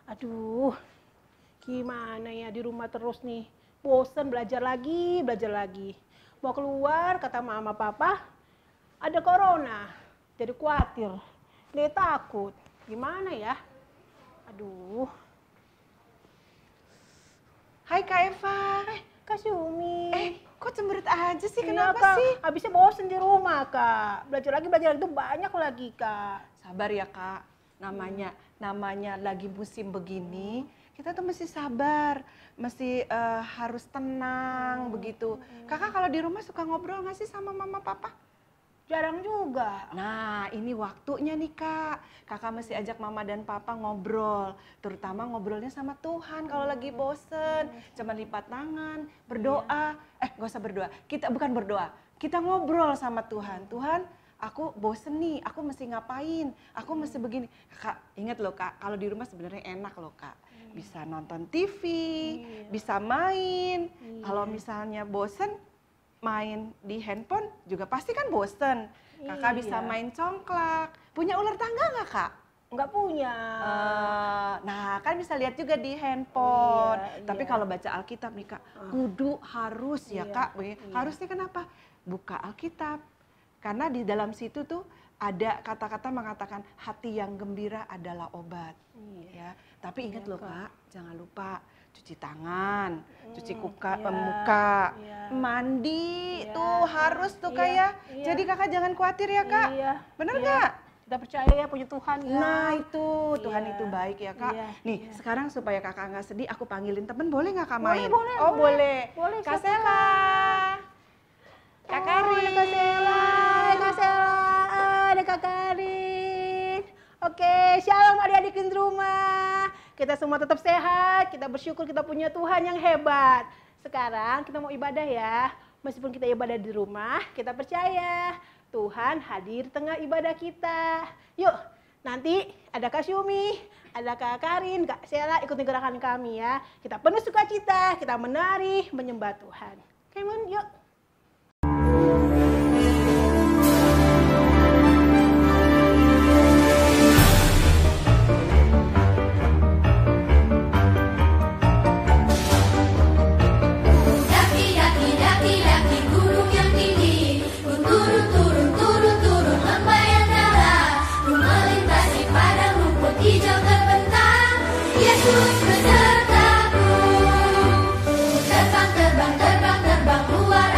Aduh, gimana ya di rumah terus nih. Bosen belajar lagi, belajar lagi. Mau keluar, kata mama papa, ada corona. Jadi khawatir, dia takut. Gimana ya? Aduh. Hai Kak Eva. Kak Syumi. Kok cemberut aja sih? Iya, Kenapa Kak. sih? Habisnya bosen di rumah, Kak. Belajar lagi itu banyak lagi, Kak. Sabar ya Kak. Namanya lagi musim begini, kita tuh mesti sabar, mesti harus tenang begitu. Kakak kalau di rumah suka ngobrol nggak sih sama mama papa? Jarang juga. Nah, ini waktunya nih Kak. Kakak mesti ajak mama dan papa ngobrol. Terutama ngobrolnya sama Tuhan kalau lagi bosen. Cuma lipat tangan, berdoa. Gak usah berdoa. Kita bukan berdoa. Kita ngobrol sama Tuhan. Tuhan, aku bosen nih. Aku mesti ngapain? Aku mesti begini. Kak, ingat loh Kak. Kalau di rumah sebenarnya enak loh Kak. Bisa nonton TV, bisa main. Kalau misalnya bosen, main di handphone juga pasti kan bosen. Kakak bisa main congklak. Punya ular tangga nggak Kak? Nggak punya. Nah kan bisa lihat juga di handphone. Tapi kalau baca Alkitab nih Kak, kudu harus ya Kak. Harusnya kenapa? Buka Alkitab. Karena di dalam situ tuh ada kata-kata mengatakan hati yang gembira adalah obat. Ya. Tapi ingat loh Kak, jangan lupa cuci tangan, cuci muka, mandi tuh harus tuh Kak ya. Jadi Kakak jangan khawatir ya Kak. Bener nggak? Kita percaya ya punya Tuhan. Nah itu Tuhan itu baik ya Kak. Nih sekarang supaya Kakak nggak sedih, aku panggilin temen, boleh nggak Kak main? Boleh. Kak Sela, Kak Karin. Kak Sela, ada Kak Karin. Oke, shalom adik-adik di rumah. Kita semua tetap sehat, kita bersyukur kita punya Tuhan yang hebat. Sekarang kita mau ibadah ya. Meskipun kita ibadah di rumah, kita percaya Tuhan hadir di tengah ibadah kita. Yuk, nanti ada Kak Syumi, ada Kak Karin, Kak Sela ikutin gerakan kami ya. Kita penuh sukacita, kita menari, menyembah Tuhan. Come on, yuk. Terbang, terbang, terbang luar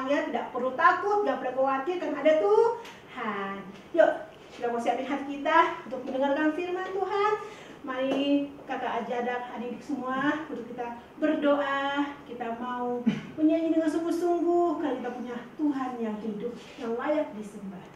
ya, tidak perlu takut, tidak perlu khawatir, kan ada Tuhan. Yuk, kita mau siapin hati kita untuk mendengarkan firman Tuhan. Mari kakak aja dan adik-adik semua untuk kita berdoa. Kita mau menyanyi dengan sungguh-sungguh karena kita punya Tuhan yang hidup, yang layak disembah.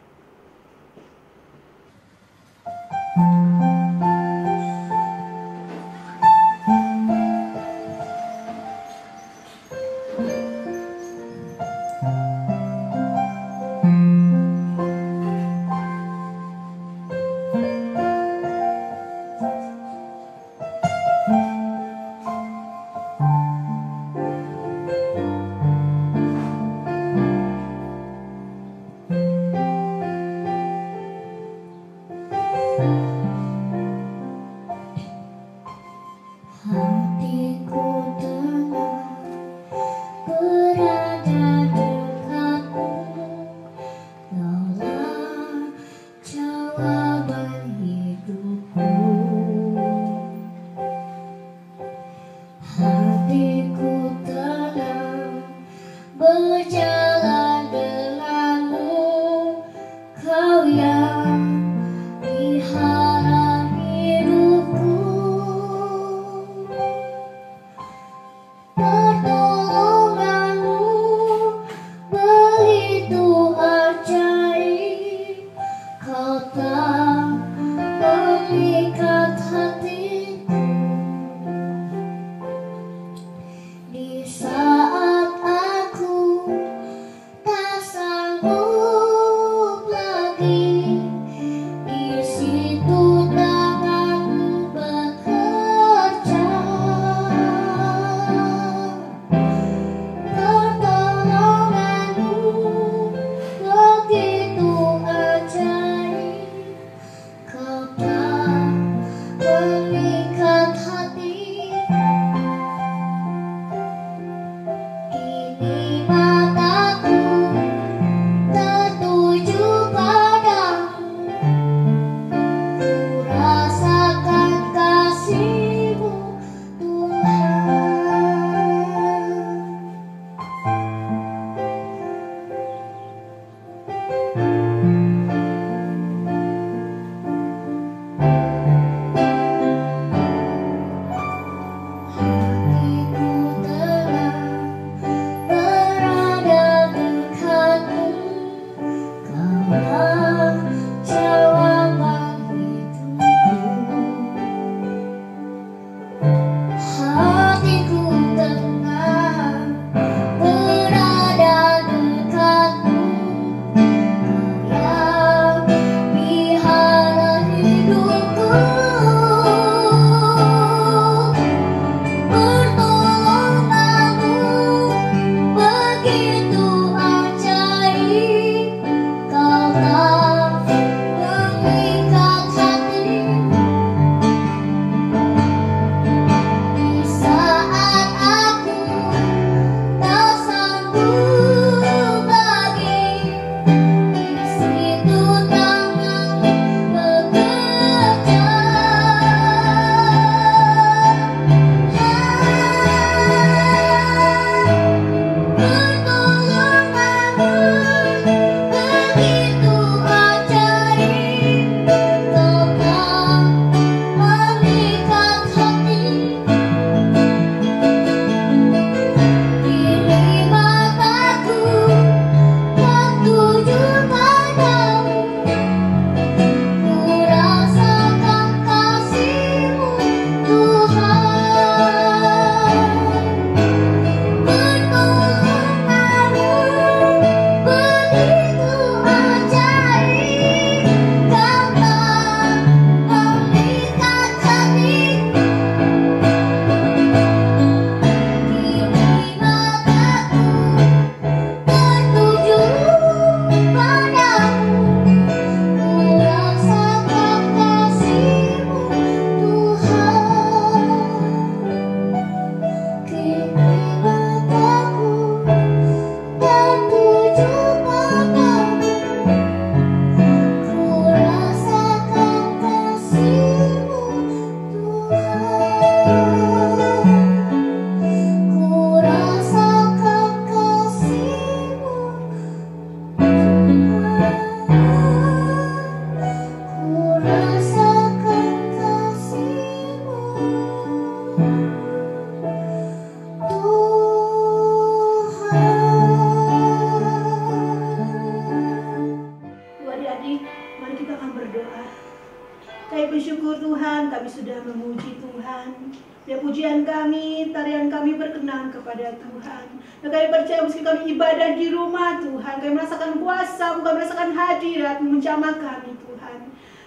bersyukur Tuhan, kami sudah memuji Tuhan. Ya pujian kami, tarian kami berkenan kepada Tuhan. Dan kami percaya meski kami ibadah di rumah Tuhan, kami merasakan kuasa, bukan merasakan hadirat menjamah kami Tuhan.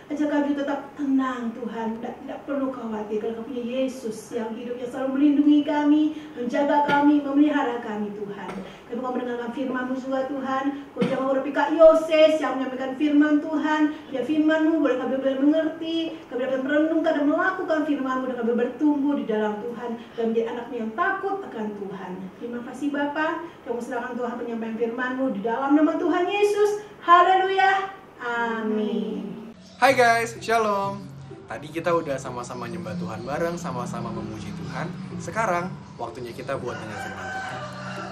Ajak kami tetap tenang Tuhan, tidak perlu khawatir karena kami punya Yesus yang hidup, yang selalu melindungi kami, menjaga kami, memelihara kami Tuhan. Kami mau mendengarkan firman-Mu juga Tuhan. Kau jangan urepi Kak Yoses yang menyampaikan firman Tuhan. Ya firman-Mu boleh kami boleh mengerti, kami dapat merenungkan dan melakukan firman-Mu dan kami bertumbuh di dalam Tuhan dan menjadi anak-Mu yang takut akan Tuhan. Terima kasih Bapa. Kami serahkan Tuhan penyampaian firman-Mu di dalam nama Tuhan Yesus. Haleluya. Amin. Hai guys, Shalom. Tadi kita udah sama-sama nyembah Tuhan bareng, sama-sama memuji Tuhan. Sekarang waktunya kita buat dengar firman Tuhan.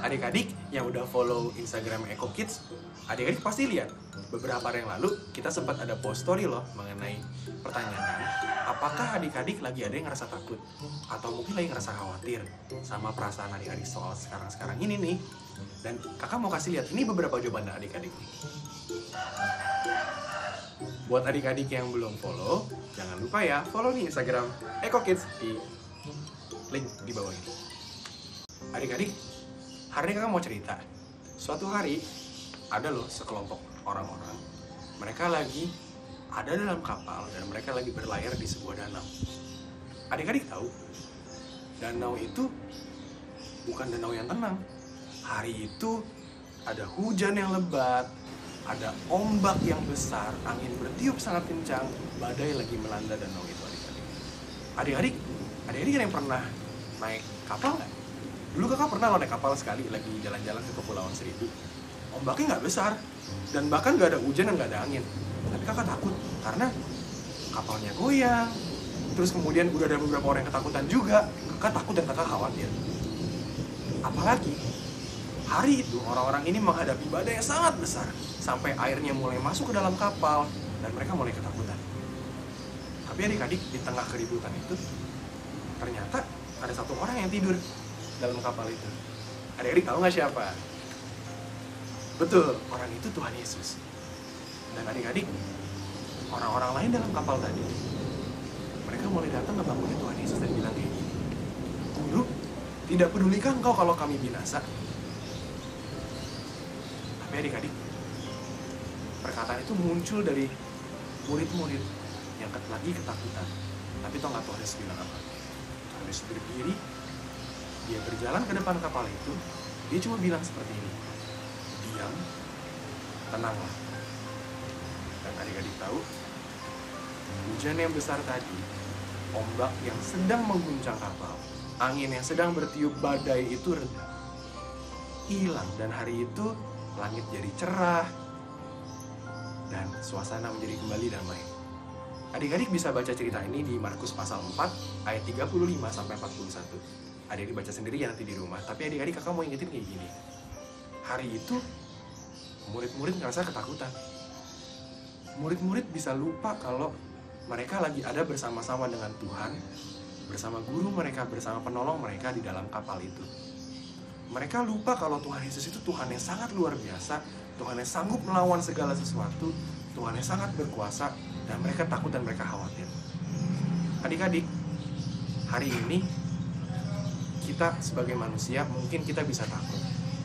Adik-adik yang udah follow Instagram Eko Kids, adik-adik pasti lihat beberapa hari yang lalu kita sempat ada post story loh mengenai pertanyaan, apakah adik-adik lagi ada yang ngerasa takut atau mungkin lagi ngerasa khawatir sama perasaan adik-adik soal sekarang ini nih. Dan kakak mau kasih lihat ini beberapa jawaban adik-adik nih. Buat adik-adik yang belum follow, jangan lupa ya follow nih Instagram Eko Kids di link di bawah ini. Adik-adik, hari ini kakak mau cerita. Suatu hari ada loh sekelompok orang-orang. Mereka lagi ada dalam kapal dan mereka lagi berlayar di sebuah danau. Adik-adik tahu, danau itu bukan danau yang tenang. Hari itu ada hujan yang lebat, ada ombak yang besar, angin bertiup sangat kencang, badai lagi melanda danau itu adik-adik. Adik-adik ada yang pernah naik kapal nggak? Dulu kakak pernah loh naik kapal sekali lagi jalan-jalan ke Kepulauan Seribu. Ombaknya nggak besar, dan bahkan nggak ada hujan dan nggak ada angin. Tapi kakak takut, karena kapalnya goyang. Terus kemudian udah ada beberapa orang yang ketakutan juga. Kakak takut dan kakak khawatir. Apalagi hari itu orang-orang ini menghadapi badai yang sangat besar, sampai airnya mulai masuk ke dalam kapal dan mereka mulai ketakutan. Tapi adik-adik, di tengah keributan itu ternyata ada satu orang yang tidur dalam kapal itu. Adik-adik tahu nggak siapa? Betul, orang itu Tuhan Yesus. Dan adik-adik, orang-orang lain dalam kapal tadi, mereka mulai datang ke bangkunya Tuhan Yesus dan bilang kayak gini, Guru, tidak pedulikah engkau kalau kami binasa? Tapi adik-adik, perkataan itu muncul dari murid-murid yang lagi ketakutan. Tapi tau gak Tuhan Yesus bilang apa? Tuhan Yesus berdiri, dia berjalan ke depan kapal itu, dia cuma bilang seperti ini, diam, tenanglah. Dan adik-adik tahu, hujan yang besar tadi, ombak yang sedang mengguncang kapal, angin yang sedang bertiup, badai itu reda, hilang. Dan hari itu langit jadi cerah dan suasana menjadi kembali damai. Adik-adik bisa baca cerita ini di Markus pasal 4 ayat 35 sampai 41. Adik-adik baca sendiri ya nanti di rumah. Tapi adik-adik kakak mau ingetin kayak gini. Hari itu murid-murid ngerasa ketakutan. Murid-murid bisa lupa kalau mereka lagi ada bersama-sama dengan Tuhan, bersama guru mereka, bersama penolong mereka di dalam kapal itu. Mereka lupa kalau Tuhan Yesus itu Tuhan yang sangat luar biasa, Tuhan yang sanggup melawan segala sesuatu, Tuhan yang sangat berkuasa, dan mereka takut dan mereka khawatir. Adik-adik, hari ini kita sebagai manusia mungkin kita bisa takut,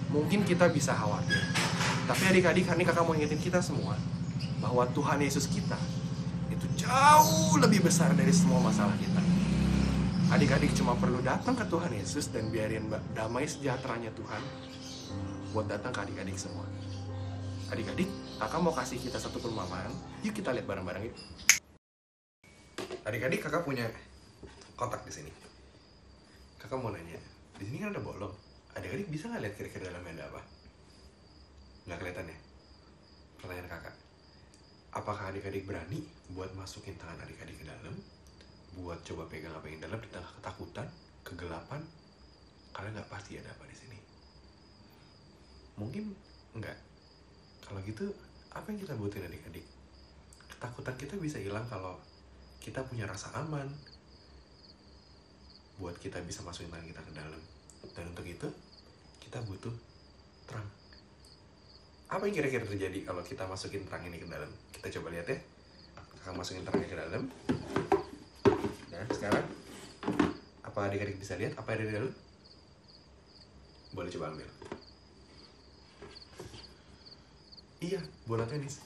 mungkin kita bisa khawatir. Tapi adik-adik, hari ini kakak mau ingetin kita semua bahwa Tuhan Yesus kita itu jauh lebih besar dari semua masalah kita. Adik-adik cuma perlu datang ke Tuhan Yesus dan biarin damai sejahteranya Tuhan buat datang ke adik-adik semua. Adik-adik, kakak mau kasih kita satu perumpamaan. Yuk kita lihat bareng-bareng yuk. Adik-adik, kakak punya kotak di sini. Kakak mau nanya, di sini kan ada bolong. Adik-adik bisa nggak lihat kira-kira dalamnya ada apa? Nggak kelihatan ya? Pertanyaan kakak, apakah adik-adik berani buat masukin tangan adik-adik ke dalam? Buat coba pegang apa yang dalam di tengah ketakutan, kegelapan, kalian nggak pasti ada apa di sini. Mungkin enggak. Kalau gitu, apa yang kita butuhin adik-adik? Ketakutan kita bisa hilang kalau kita punya rasa aman. Buat kita bisa masukin tangan kita ke dalam. Dan untuk itu, kita butuh terang. Apa yang kira-kira terjadi kalau kita masukin terang ini ke dalam? Kita coba lihat ya. Kakak masukin terangnya ke dalam. Apa adik-adik bisa lihat apa yang ada di dalam? Boleh coba ambil. Iya, bola tenis.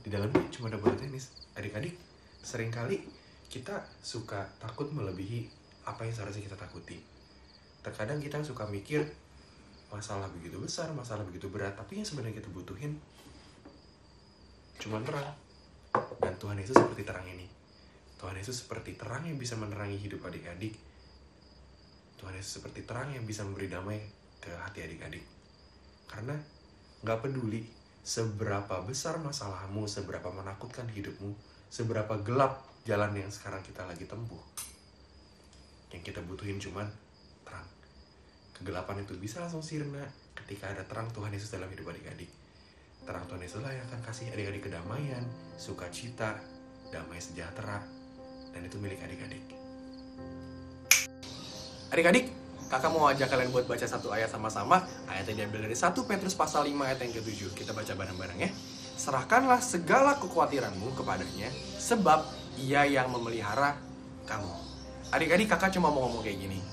Di dalamnya cuma ada bola tenis. Adik-adik, seringkali kita suka takut melebihi apa yang seharusnya kita takuti. Terkadang kita suka mikir masalah begitu besar, masalah begitu berat, tapi yang sebenarnya kita butuhin cuma terang. Dan Tuhan Yesus seperti terang ini. Tuhan Yesus seperti terang yang bisa menerangi hidup adik-adik. Tuhan Yesus seperti terang yang bisa memberi damai ke hati adik-adik. Karena gak peduli seberapa besar masalahmu, seberapa menakutkan hidupmu, seberapa gelap jalan yang sekarang kita lagi tempuh, yang kita butuhin cuman terang. Kegelapan itu bisa langsung sirna ketika ada terang Tuhan Yesus dalam hidup adik-adik. Terang Tuhan Yesus lah yang akan kasih adik-adik kedamaian, sukacita, damai sejahtera, dan itu milik adik-adik. Adik-adik, kakak mau ajak kalian buat baca satu ayat sama-sama. Ayat yang diambil dari 1 Petrus pasal 5 ayat yang ke-7. Kita baca bareng-bareng ya. Serahkanlah segala kekhawatiranmu kepadanya, sebab Ia yang memelihara kamu. Adik-adik, kakak cuma mau ngomong kayak gini.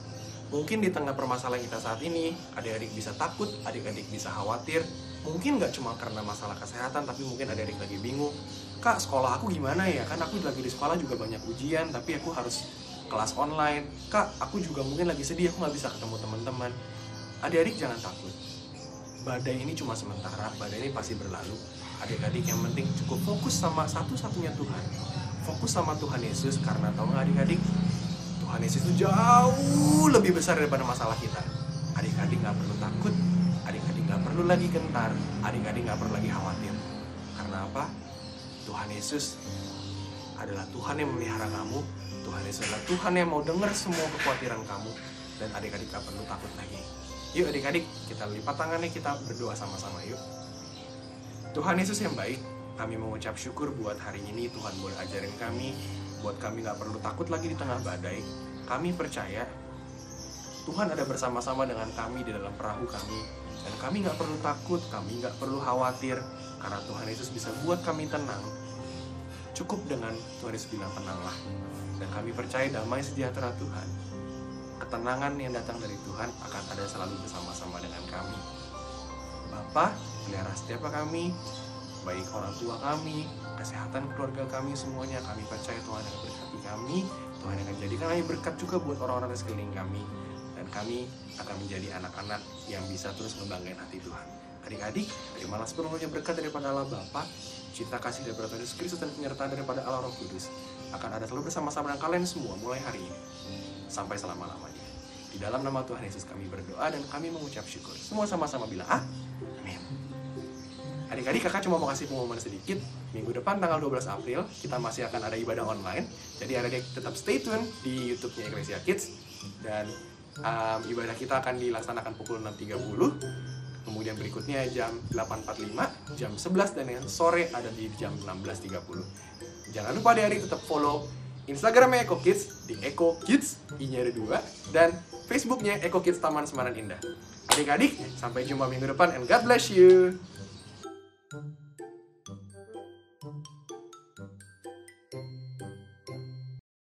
Mungkin di tengah permasalahan kita saat ini, adik-adik bisa takut, adik-adik bisa khawatir. Mungkin nggak cuma karena masalah kesehatan, tapi mungkin adik-adik lagi bingung. Kak, sekolah aku gimana ya? Kan aku lagi di sekolah juga banyak ujian, tapi aku harus kelas online. Kak, aku juga mungkin lagi sedih, aku nggak bisa ketemu teman-teman. Adik-adik jangan takut. Badai ini cuma sementara, badai ini pasti berlalu. Adik-adik yang penting cukup fokus sama satu-satunya Tuhan. Fokus sama Tuhan Yesus, karena tahu nggak adik-adik? Tuhan Yesus itu jauh lebih besar daripada masalah kita. Adik-adik nggak perlu takut, adik-adik nggak perlu lagi gentar, adik-adik nggak perlu lagi khawatir. Karena apa? Tuhan Yesus adalah Tuhan yang memelihara kamu. Tuhan Yesus adalah Tuhan yang mau dengar semua kekhawatiran kamu. Dan adik-adik nggak perlu takut lagi. Yuk adik-adik, kita lipat tangannya, kita berdoa sama-sama yuk. Tuhan Yesus yang baik, kami mengucap syukur buat hari ini Tuhan boleh ajarin kami, buat kami gak perlu takut lagi di tengah badai. Kami percaya Tuhan ada bersama-sama dengan kami di dalam perahu kami. Dan kami gak perlu takut, kami gak perlu khawatir, karena Tuhan Yesus bisa buat kami tenang. Cukup dengan Tuhan Yesus bilang tenanglah. Dan kami percaya damai sejahtera Tuhan, ketenangan yang datang dari Tuhan akan ada selalu bersama-sama dengan kami. Bapa, pelihara setiap kami, baik orang tua kami, kesehatan keluarga kami, semuanya kami percaya Tuhan akan berkati kami. Tuhan akan jadikan kami berkat juga buat orang-orang di sekeliling kami. Dan kami akan menjadi anak-anak yang bisa terus membanggakan hati Tuhan. Adik-adik, terimalah sepenuhnya berkat daripada Allah Bapa, cinta kasih daripada Tuhan Yesus Kristus, dan penyertaan daripada Allah Roh Kudus akan ada selalu bersama-sama dengan kalian semua mulai hari ini sampai selama-lamanya. Di dalam nama Tuhan Yesus kami berdoa dan kami mengucap syukur. Semua sama-sama bilang amin. Adik-adik, kakak cuma mau kasih pengumuman sedikit. Minggu depan tanggal 12 April kita masih akan ada ibadah online. Jadi adik-adik tetap stay tune di YouTube-nya Ecclesia Kids. Dan ibadah kita akan dilaksanakan pukul 6.30. Kemudian berikutnya jam 8.45, jam 11, dan yang sore ada di jam 16.30. Jangan lupa adik-adik tetap follow Instagramnya Eko Kids di Eko Kids, I-nya ada 2, dan Facebooknya Eko Kids Taman Semarang Indah. Adik-adik, sampai jumpa minggu depan and God bless you.